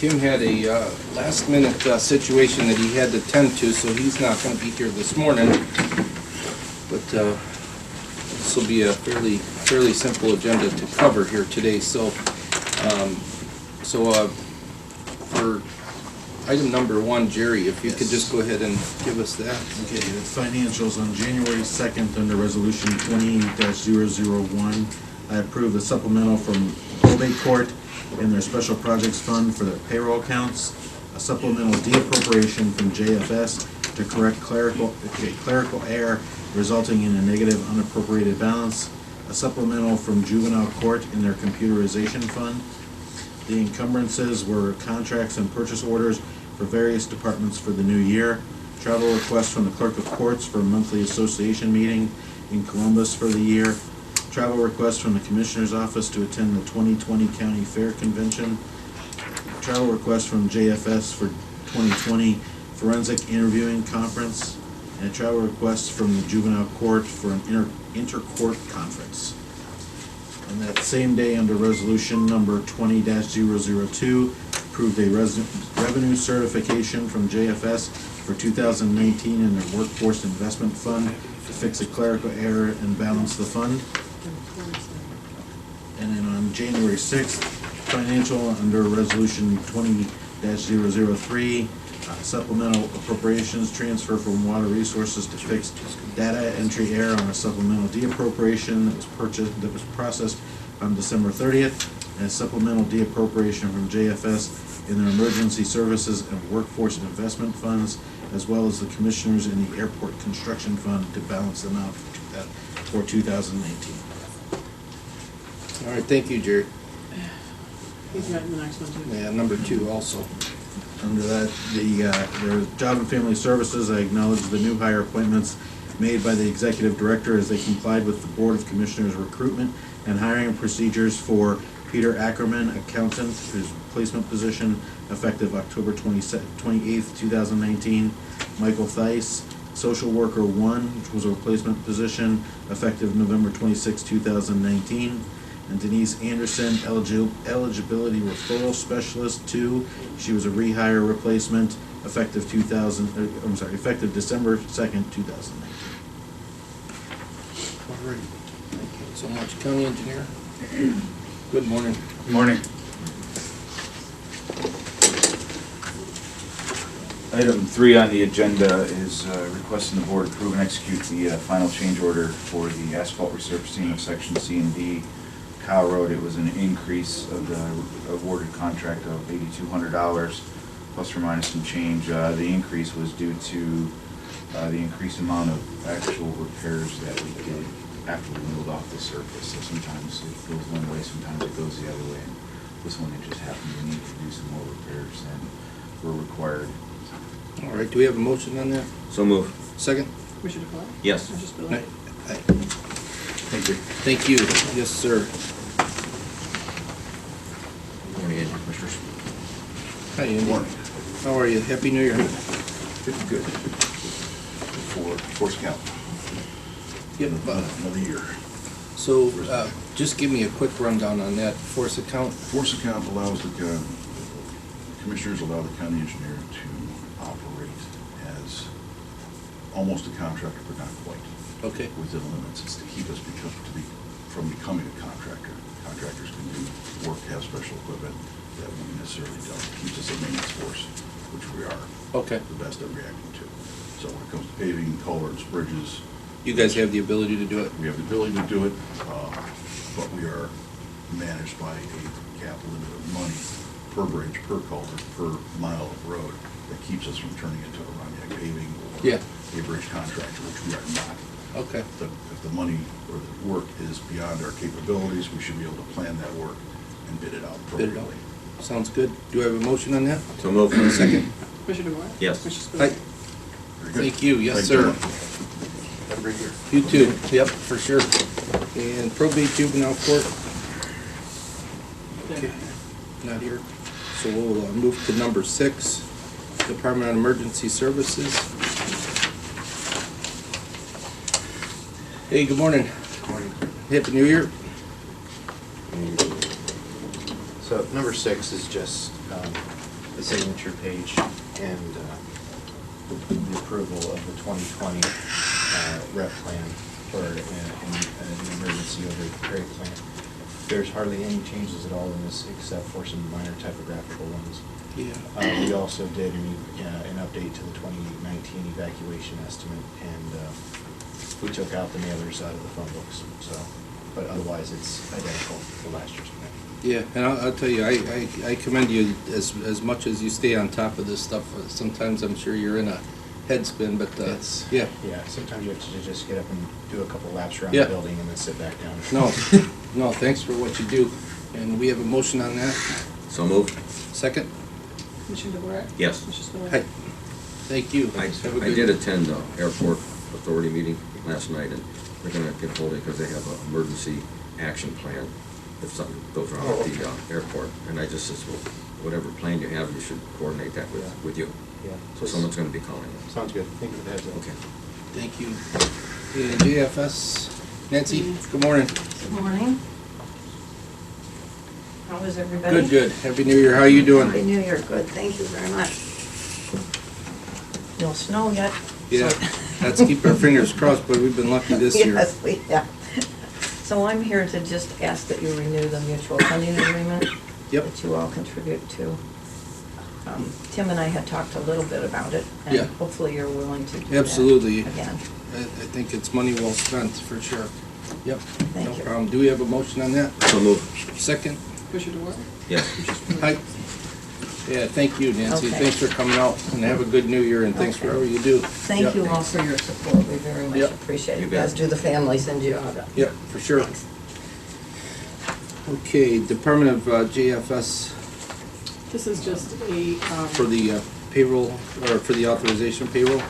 Tim had a last minute situation that he had to tend to, so he's not going to be here this morning. But this will be a fairly simple agenda to cover here today. So, for item number 1, Jerry, if you could just go ahead and give us that. Okay, the financials on January 2nd under resolution 28-001. I approve the supplemental from probate court in their special projects fund for their payroll accounts, a supplemental de-appropriation from JFS to correct clerical error resulting in a negative unappropriated balance, a supplemental from juvenile court in their computerization fund. The encumbrances were contracts and purchase orders for various departments for the new year, travel requests from the clerk of courts for a monthly association meeting in Columbus for the year, travel requests from the Commissioner's Office to attend the 2020 County Fair Convention, travel requests from JFS for 2020 Forensic Interviewing Conference, and a travel request from the Juvenile Court for an inter-court conference. And that same day, under resolution number 20-002, approved a revenue certification from JFS for 2019 in their Workforce Investment Fund to fix a clerical error and balance the fund. And then on January 6th, financial under resolution 20-003, supplemental appropriations transfer from water resources to fix data entry error on a supplemental de-appropriation that was processed on December 30th, and a supplemental de-appropriation from JFS in their emergency services and workforce investment funds, as well as the commissioners in the airport construction fund to balance them out for 2019. All right, thank you, Jerry. He's got the next one too. Yeah, number 2 also. Under that, their Job and Family Services, I acknowledge the new hire appointments made by the Executive Director as they complied with the Board of Commissioners recruitment and hiring procedures for Peter Ackerman, accountant, whose replacement position effective October 28th, 2019. Michael Theis, Social Worker 1, which was a replacement position effective November 26, 2019. And Denise Anderson, Eligibility Referral Specialist 2. She was a rehire replacement effective effective December 2nd, 2019. All right, thank you so much. County Engineer, good morning. Good morning. Item 3 on the agenda is requesting the board approve and execute the final change order for the asphalt resurfacing of section C and D Kyle Road. It was an increase of the awarded contract of $8,200 plus or minus some change. The increase was due to the increased amount of actual repairs that we did after we milled off the surface. So sometimes it goes one way, sometimes it goes the other way. And this one, it just happened we need to do some more repairs than were required. All right, do we have a motion on that? So move. Second? Commissioner DeFoe? Yes. Commissioner Aye. Spillier? Aye. Thank you. Thank you. Yes, sir. Good morning, Andrew, Commissioners. Hi, Andy. Morning. How are you? Happy New Year. Good. For Force Count, Yep. another year. So, just give me a quick rundown on that force account. Force Account allows the commissioners allow the county engineer to operate as almost a contractor, but not quite. Okay. Within limits. It's to keep us from becoming a contractor. Contractors can do work, have special equipment that we necessarily don't. It keeps us a maintenance force, which we are. Okay. The best at reacting to. So when it comes to paving, culverts, bridges, You guys have the ability to do it? we have the ability to do it, but we are managed by a cap limit of money per bridge, per culvert, per mile of road that keeps us from turning into a Roniak paving or Yeah. a bridge contractor, which we are not. Okay. If the money or the work is beyond our capabilities, we should be able to plan that work and bid it out Bid it out. appropriately. Sounds good. Do I have a motion on that? So move. Second? Commissioner DeFoe? Yes. Commissioner Aye. Spillier? Very good. Thank you. Yes, Thank sir. Have a great year. You too. Yep, for sure. And probate juvenile court? Okay. Not here. So we'll move to number 6, Department of Emergency Services. Hey, good morning. Happy New Year. So number 6 is just the signature page and the approval of the 2020 rep plan for an emergency over area plan. There's hardly any changes at all in this except for some minor typographical ones. Yeah. We also did an update to the 2019 evacuation estimate, and we took out the mailers out of the phone books, so, but otherwise it's identical to last year's plan. Yeah, and I'll tell you, I commend you as much as you stay on top of this stuff. Sometimes I'm sure you're in a head spin, but, It's, yeah. yeah, sometimes you have to just get up and do a couple laps around Yeah. the building and then sit back down. No, thanks for what you do. And we have a motion on that. So moved. Second? Commissioner DeWart? Yes. Commissioner Spillier? Hi. Thank you. I Have a I good- did attend the airport authority meeting last night, and they're gonna get hold of it because they have an emergency action plan if something goes wrong at the airport. And I just says, well, whatever plan you have, you should coordinate that with you. Yeah. So someone's gonna be calling you. Sounds good. Thank you for the heads up. Okay. Thank you. And JFS, Nancy, good morning. Good morning. How is everybody? Good. Happy New Year. How are you doing? Happy New Year, good, thank you very much. No snow yet. Yeah, so- let's keep our fingers crossed, but we've been lucky this year. Yes, we have. So I'm here to just ask that you renew the mutual funding agreement. Yep. That you all contribute to. Tim and I had talked a little bit about it, Yeah. and hopefully you're willing to do that Absolutely. again. I think it's money well spent, for sure. Yep, Thank no you. problem. Do we have a motion on that? So moved. Second? Commissioner DeWart? Yes. Hi. Yeah, thank you, Nancy. Okay. Thanks for coming out, and have a good New Year, and thanks for Okay. all you do. Thank Yep. you all for your support, we very much Yep. appreciate You it, bet. as do the families in Geauga. Yep, for sure. Thanks. Okay, Department of JFS This is just a, for the payroll, or for the authorization payroll.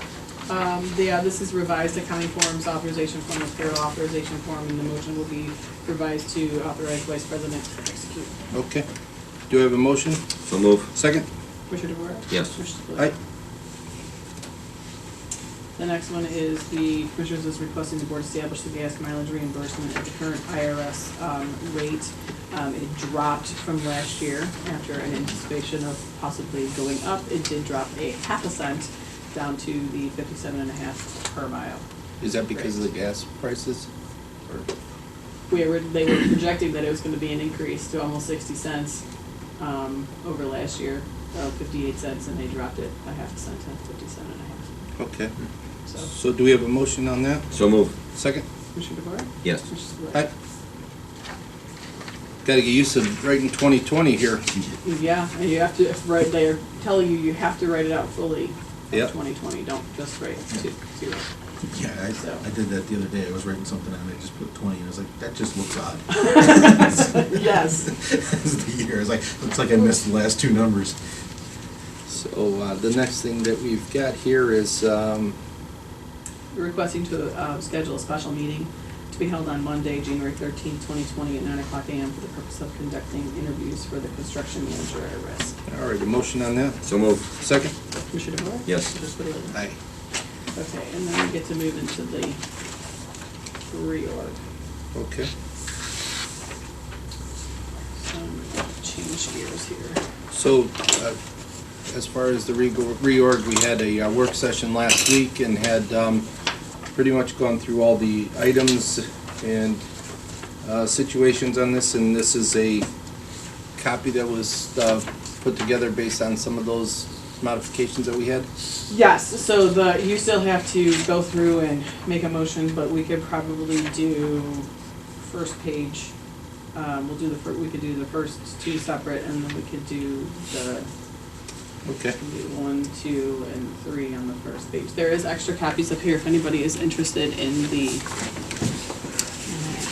this is revised accounting forms, authorization form, and payroll authorization form, and the motion will be revised to authorize Vice President to execute. Okay. Do we have a motion? So moved. Second? Commissioner DeWart? Yes. Commissioner Spillier? Aye. The next one is the Commissioners is requesting the board establish the gas mileage reimbursement at the current IRS rate. It dropped from last year after an anticipation of possibly going up. It did drop a half a cent down to the 57.5 per mile. Is that because of the gas prices? Or- They were projecting that it was gonna be an increase to almost 60 cents over last year, 58 cents, and they dropped it a half a cent to 57.5. Okay. So, So do we have a motion on that? So moved. Second? Commissioner DeWart? Yes. Commissioner Aye. Spillier? Gotta get used to writing 2020 here. Yeah, and you have to write, they're telling you have to write it out fully for Yep. 2020, don't just write zero. Yeah, So. I did that the other day. I was writing something and I just put 20 and I was like, that just looks odd. Yes. As the year, it's like, looks like I missed the last two numbers. So, the next thing that we've got here is, We're requesting to schedule a special meeting to be held on Monday, January 13th, 2020 at 9:00 a.m. for the purpose of conducting interviews for the construction manager at risk. all right, a motion on that? So moved. Second? Commissioner DeWart? Yes. Commissioner Spillier? Aye. Okay, and then we get to move into the reorg. Okay. So I'm gonna change gears here. So, as far as the reorg, we had a work session last week and had pretty much gone through all the items and situations on this, and this is a copy that was put together based on some of those modifications that we had. Yes, so you still have to go through and make a motion, but we could probably do first page. We could do the first two separate, and then we could do the Okay. 1, 2, and 3 on the first page. There is extra copies up here if anybody is interested in the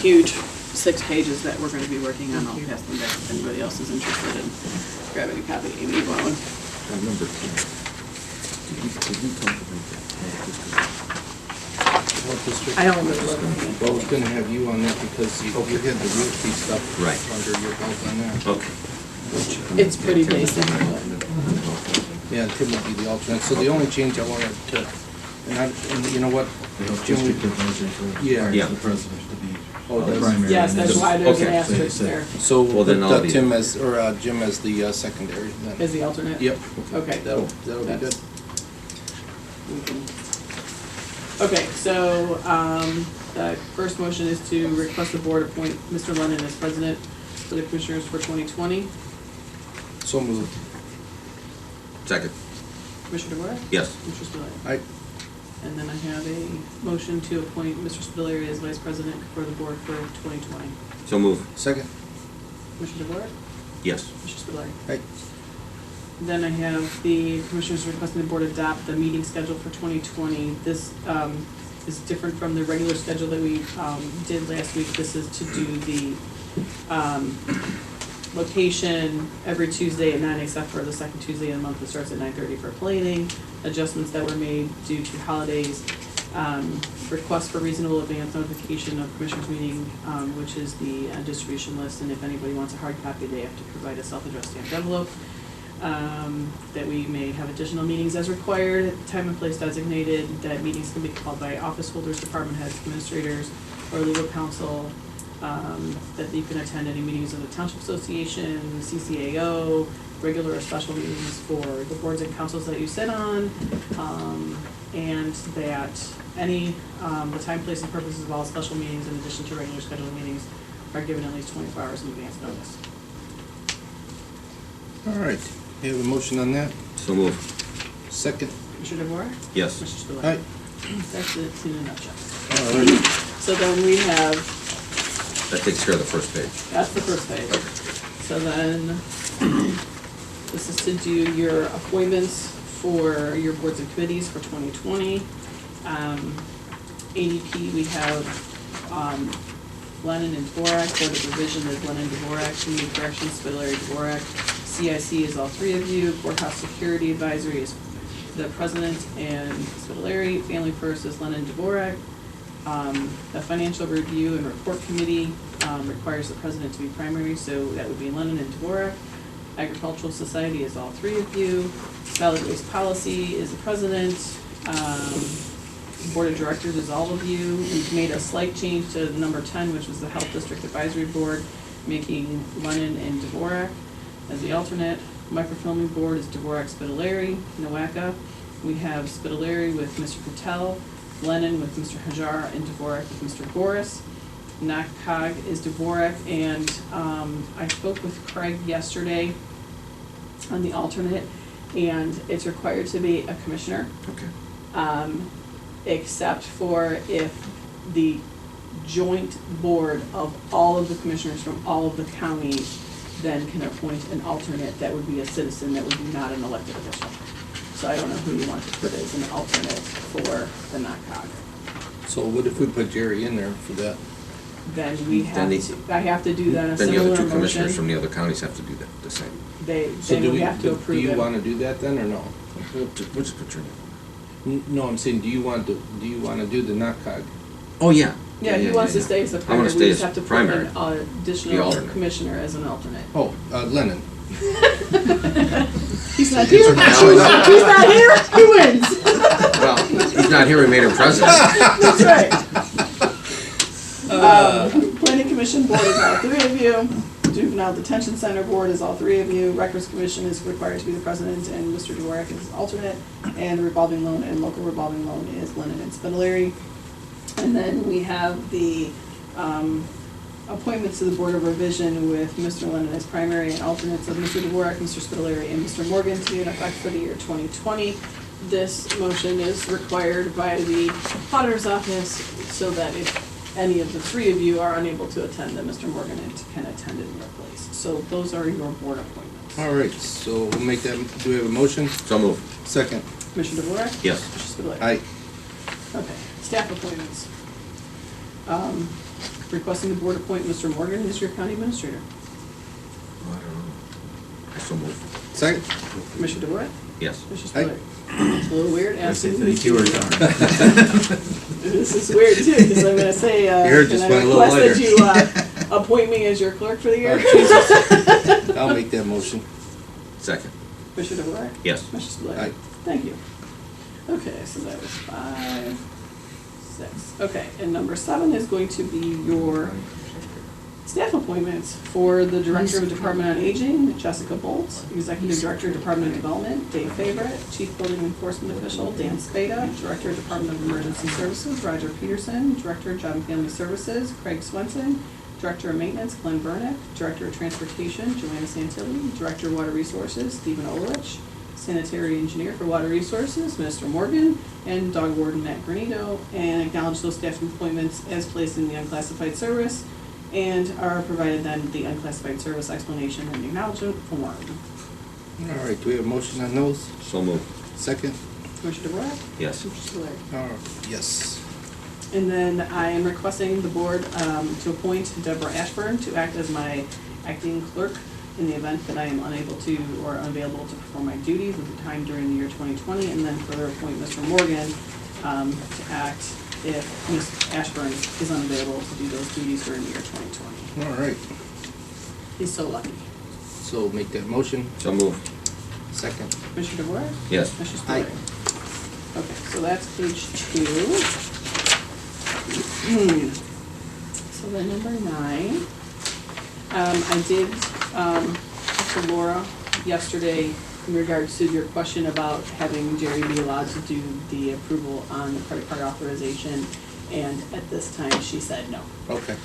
huge 6 pages that we're going to be working on. I'll pass them back if anybody else is interested in grabbing a copy. Amy, you want one? Number 10. Did we talk about that? What district? I don't remember looking. Well, I was gonna have you on that because you had the realty stuff Right. under your belt on that. Okay. It's pretty basic. Yeah, Tim would be the alternate. So the only change I wanted to, and you know what? The health Jim, district advisor for Yeah. requires Yeah. the president to be Oh, the does- primary. Yes, and that's then- why there's an Okay. asterisk So- there. So Well, we'll then put I'll be- Tim as, or Jim as the secondary then. As the alternate? Yep. Okay. That'll be good. We can- Okay, so, the first motion is to request the board appoint Mr. Lennon as president for the commissioners for 2020. So moved. Second, Commissioner DeWort? yes. Mr. Spudler? Aye. And then I have a motion to appoint Mr. Spudler as vice president for the board for 2020. So move, Second. Commissioner DeWort? yes. Mr. Spudler? Aye. Then I have the commissioners requesting the board adopt the meeting schedule for 2020. This is different from the regular schedule that we did last week. This is to do the location every Tuesday at 9, except for the second Tuesday of the month that starts at 9:30 for planning. Adjustments that were made due to holidays. Request for reasonable advance notification of commissioners meeting, which is the distribution list. And if anybody wants a hard copy, they have to provide a self-addressed stamped envelope. That we may have additional meetings as required, time and place designated, that meetings can be called by office holders, department heads, administrators, or legal counsel, that you can attend any meetings of the Township Association, CCAO, regular or special meetings for the boards and councils that you sit on, and that any, the time, place, and purposes of all special meetings in addition to regular scheduled meetings are given at least 24 hours in advance notice. All right. You have a motion on that? So move, Second. Commissioner DeVore? yes. Mr. Spudler? Aye. That's it in a nutshell. All right. So then we have, That takes care of the first page. that's the first page. So then, this is to do your appointments for your boards and committees for 2020. ADP, we have Lennon and Dvorak. Board of Revision is Lennon, Dvorak. Community Corrections, Spudler, Dvorak. CIC is all three of you. Courthouse Security Advisory is the president and Spudler. Family First is Lennon, Dvorak. The Financial Review and Report Committee requires the president to be primary, so that would be Lennon and Dvorak. Agricultural Society is all three of you. Solid Waste Policy is the president. Board of Directors is all of you. We've made a slight change to number 10, which was the Health District Advisory Board, making Lennon and Dvorak as the alternate. Microfilming Board is Dvorak, Spitaleri, Nowaka. We have Spitaleri with Mr. Patel, Lennon with Mr. Hajar, and Dvorak with Mr. Boris. NACOG is Dvorak, and I spoke with Craig yesterday on the alternate, and it's required to be a commissioner, Okay. except for if the joint board of all of the commissioners from all of the counties then can appoint an alternate that would be a citizen, that would be not an elected official. So I don't know who you want to put as an alternate for the NACOG. So what if we put Jerry in there for that? Then we have Then to, I have to do that in a Then the similar other two commissioners from motion. the other counties have to do that, the same. They So would have to do approve you it. want to do that then, or no? We'll just put your name. No, I'm saying, do you want to do the NACOG? Oh, yeah. Yeah, he wants to stay as the I wanna primary, we stay just as have to put primary. an The additional alternate. commissioner as an alternate. Oh, Lennon. He's not here, Now he's he's- not here, he wins. Well, he's not here, we made him president. That's right. Planning Commission Board is all three of you. Juvenile Detention Center Board is all three of you. Records Commission is required to be the president, and Mr. Dvorak is alternate. And the revolving loan and local revolving loan is Lennon and Spitaleri. And then we have the appointments to the Board of Revision with Mr. Lennon as primary and alternates of Mr. Dvorak, Mr. Spitaleri, and Mr. Morgan to be in effect for the year 2020. This motion is required by the auditor's office so that if any of the three of you are unable to attend, then Mr. Morgan can attend in your place. So those are your board appointments. All right, so we'll make that, do we have a motion? So move, Second. Commissioner Dvorak? yes. Mr. Spitaleri? Aye. Okay, staff appointments. Requesting the board appoint Mr. Morgan as your county administrator. Oh, I don't know. So move, Second. Commissioner DeWort? yes. Mr. Aye. Spitaleri? It's a little weird I say asking. thank you or darn. This is weird too, because I'm gonna say, Yours can just I went a little request that lighter. you appoint me as your clerk for the year? Oh, Jesus. I'll make that motion. Second, Commissioner DeWort? yes. Mr. Spitaleri? Aye. Thank you. Okay, so that was 5, 6. Okay, and number 7 is going to be your staff appointments for the Director of Department on Aging, Jessica Bolt, Executive Director of Department of Development, Dave Favorite, Chief Building Enforcement Official, Dan Spada, Director of Department of Emergency Services, Roger Peterson, Director of Job and Family Services, Craig Swenson, Director of Maintenance, Glenn Burnick, Director of Transportation, Joanna Santilli, Director of Water Resources, Stephen Olich, Sanitary Engineer for Water Resources, Mr. Morgan, and Dog Warden Matt Granito, and acknowledge those staff appointments as placed in the unclassified service, and are provided then the unclassified service explanation and acknowledgement form. All right, do we have a motion on those? So moved. Second? Commissioner DeWort? Yes. Commissioner Spudler? All right, yes. And then I am requesting the board to appoint Deborah Ashburn to act as my acting clerk in the event that I am unable to or unavailable to perform my duties at the time during the year 2020, and then further appoint Mr. Morgan to act if Ms. Ashburn is unavailable to do those duties during the year 2020. All right, He's so lucky. so make that motion. So moved. Second? Commissioner DeWort? Yes. Commissioner Aye. Spudler? Okay, so that's page 2. So then number 9, I did talk to Laura yesterday in regards to your question about having Jerry be allowed to do the approval on the credit card authorization, and at this time, she said no. Okay.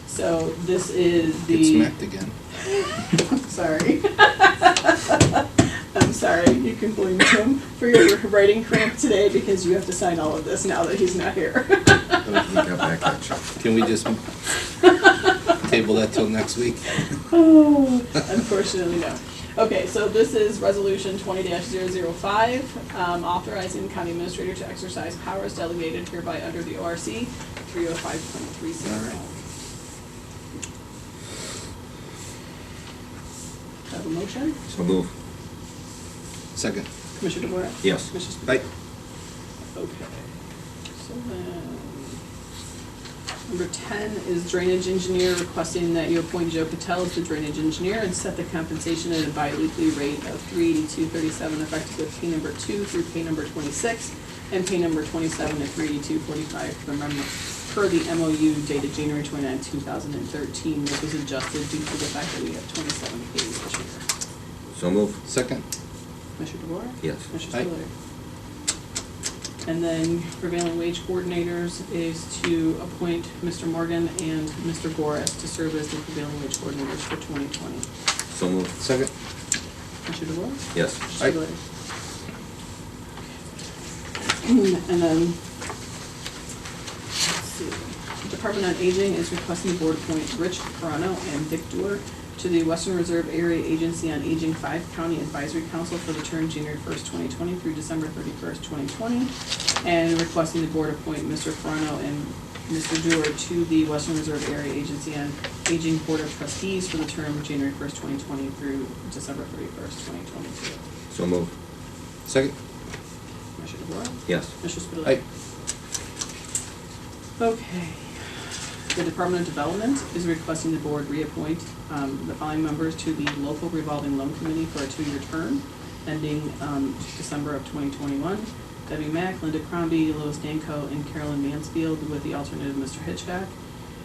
So this is Get the. smacked again. Sorry. I'm sorry, you can blame Tim for your writing cramp today because you have to sign all of this now that he's not here. We got back that check. Can we just table that till next week? Oh, unfortunately, no. Okay, so this is resolution 20-005, authorizing the county administrator to exercise powers delegated hereby under the ORC 305.30. Have a motion? So moved. Second? Commissioner DeWort? Yes. Commissioner Spudler? Aye. Okay, so then, number 10 is drainage engineer, requesting that you appoint Joe Patel as the drainage engineer and set the compensation at a bi-weekly rate of $382.37 effective with pay number 2 through pay number 26, and pay number 27 at $382.45 per the MOU dated January 29, 2013, which was adjusted due to the fact that we have 27 pays this year. So moved. Second? Commissioner DeWort? Yes. Commissioner Aye. Spudler? And then prevailing wage coordinators is to appoint Mr. Morgan and Mr. Goris to serve as the prevailing wage coordinators for 2020. So moved. Second? Commissioner DeWort? Yes. Aye. Commissioner Spudler? And then, let's see, Department on Aging is requesting the board appoint Rich Carano and Dick Dewar to the Western Reserve Area Agency on Aging 5 County Advisory Council for the term January 1st, 2020 through December 31st, 2020, and requesting the board appoint Mr. Carano and Mr. Dewar to the Western Reserve Area Agency on Aging Board of Trustees for the term January 1st, 2020 through December 31st, 2022. So moved. Second? Commissioner DeWort? Yes. Commissioner Spudler? Aye. Okay. The Department of Development is requesting the board reappoint the following members to the local revolving loan committee for a 2-year term ending December of 2021. Debbie Mack, Linda Crombie, Lois Danko, and Carolyn Mansfield with the alternative Mr. Hitchcock.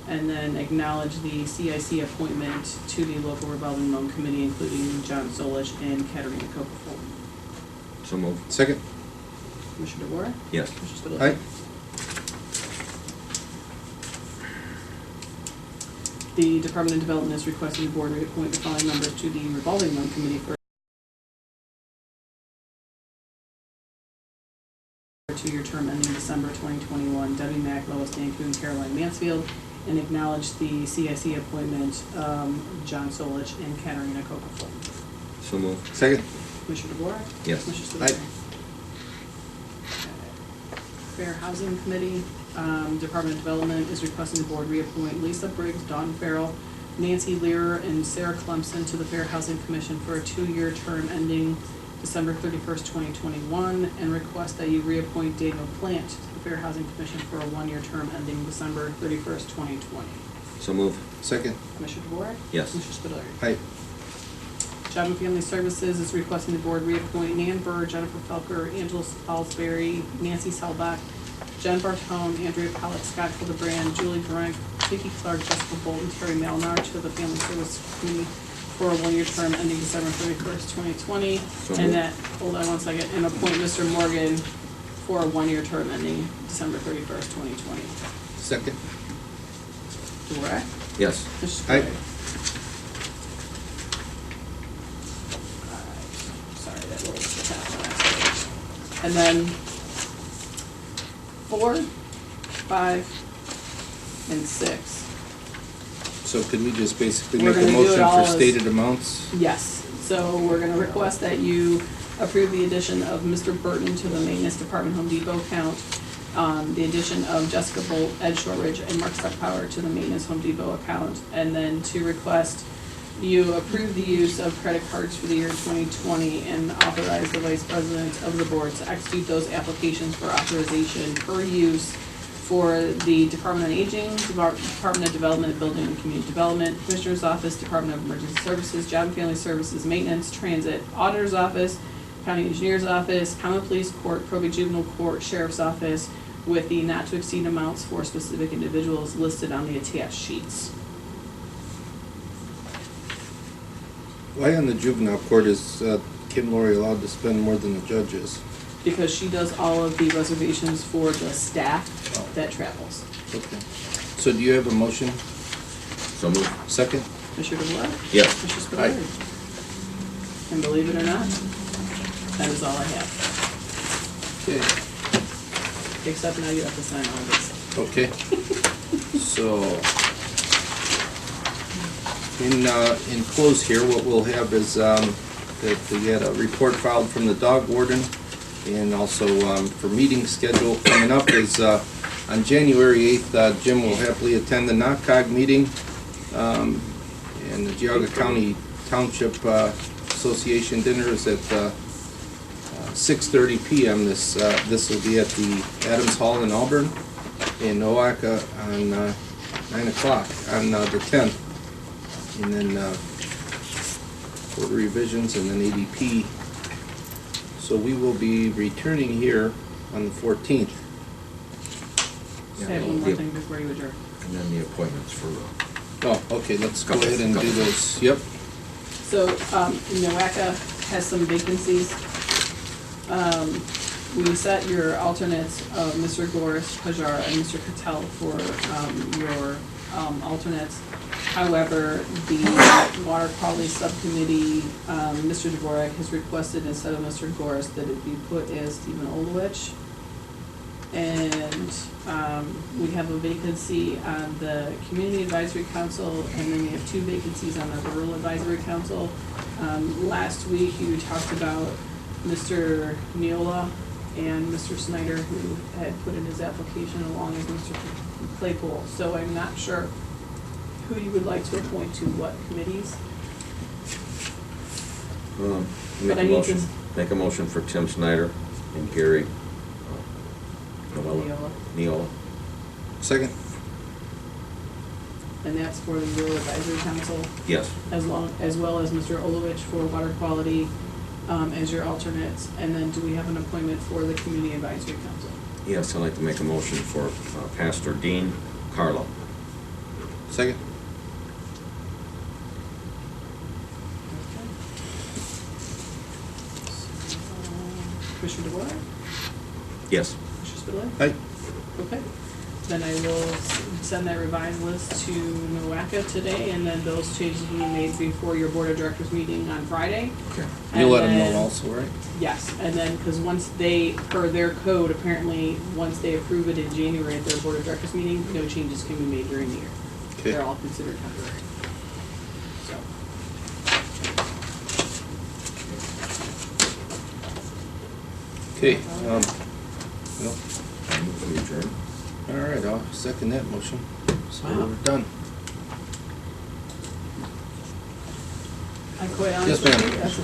And then acknowledge the CIC appointment to the local revolving loan committee, including John Solich and Katerina Cokerford. So moved. Second? Commissioner DeWort? Yes. Commissioner Spudler? Aye. The Department of Development is requesting the board reappoint the following members to the revolving loan committee for a 2-year term ending December 2021. Debbie Mack, Lois Danku, and Caroline Mansfield, and acknowledge the CIC appointment, John Solich and Katerina Cokerford. So moved. Second? Commissioner DeWort? Yes. Commissioner Aye. Spudler? Fair Housing Committee, Department of Development is requesting the board reappoint Lisa Briggs, Dawn Farrell, Nancy Lear, and Sarah Clemson to the Fair Housing Commission for a 2-year term ending December 31st, 2021, and request that you reappoint Daniel Plant to the Fair Housing Commission for a 1-year term ending December 31st, 2020. So moved. Second? Commissioner DeWort? Yes. Commissioner Spudler? Aye. Job and Family Services is requesting the board reappoint Nan Burr, Jennifer Felker, Angela Salisbury, Nancy Selbach, Jen Bartone, Andrea Pollock, Scott Hildebrand, Julie Grant, Vicki Clark, Jessica Bolton, Terry Malnar to the Family Service Committee for a one-year term ending December 31st, 2020. So And moved. that, hold on one second, and appoint Mr. Morgan for a one-year term ending December 31st, 2020. Second. Dvorak? Yes. Mr. Aye. Spillier? Sorry, that little tap on that page. And then 4, 5, and 6. So could we just basically We're make a gonna do it motion all for as- stated amounts? Yes, so we're gonna request that you approve the addition of Mr. Burton to the Maintenance Department Home Depot account, the addition of Jessica Bolt, Ed Shortridge, and Mark Stuckpower to the Maintenance Home Depot account, and then to request you approve the use of credit cards for the year 2020 and authorize the Vice President of the Board to execute those applications for authorization per use for the Department on Aging, Department of Development, Building and Community Development, Commissioner's Office, Department of Emergency Services, Job and Family Services, Maintenance, Transit, Auditor's Office, County Engineer's Office, Common Police Court, Probate Juvenile Court, Sheriff's Office, with the not to exceed amounts for specific individuals listed on the attached sheets. Why on the juvenile court is Kim Laurie allowed to spend more than the judge is? Because she does all of the reservations for the staff that travels. Okay. So do you have a motion? So moved. Second? Commissioner DeWitt? Yes. Commissioner Aye. Spillier? And believe it or not, that is all I have. Okay. Except now you have to sign all this. Okay. So, in close here, what we'll have is, that we had a report filed from the dog warden, and also, for meeting schedule coming up is, on January 8th, Jim will happily attend the NACOG meeting, and the Geauga County Township Association dinner is at 6:30 p.m. This will be at the Adams Hall in Auburn, in Nowaka on 9 o'clock on the 10th. And then Board of Revisions and then ADP. So we will be returning here on the 14th. I have one more thing before you adjourn. And then the appointments for, Oh, okay, let's go ahead and do those. Yep. So, NOACA has some vacancies. We set your alternates, Mr. Goris, Pajara, and Mr. Cattell for, your, alternates. However, the Water Quality Subcommittee, Mr. Dvorak has requested instead of Mr. Goris that it be put as Stephen Oldwich. And, we have a vacancy on the Community Advisory Council, and then we have 2 vacancies on the Rural Advisory Council. Last week, you talked about Mr. Neola and Mr. Snyder, who had put in his application along with Mr. Claypool. So I'm not sure who you would like to appoint to what committees. make But I a need motion, to- make a motion for Tim Snyder and Gary Neola. Neola. Second? And that's for the Rural Advisory Council, Yes. as well as Mr. Olovich for water quality, as your alternates. And then do we have an appointment for the Community Advisory Council? Yes, I'd like to make a motion for Pastor Dean Carlo. Second? Commissioner DeWitt? Yes. Commissioner Spudler? Aye. Okay. Then I will send that revised list to NOACA today, and then those changes will be made before your Board of Directors meeting on Friday. Okay. You'll let And them then- know also, right? Yes, and then, because once they, per their code, apparently, once they approve it in January at their Board of Directors meeting, no changes can be made during the year. Okay. They're all considered temporary. So, Okay, well, I move we adjourn. all right, I'll second that motion. So Wow. we're done. I'm quite Yes, honest with ma'am. you, that's a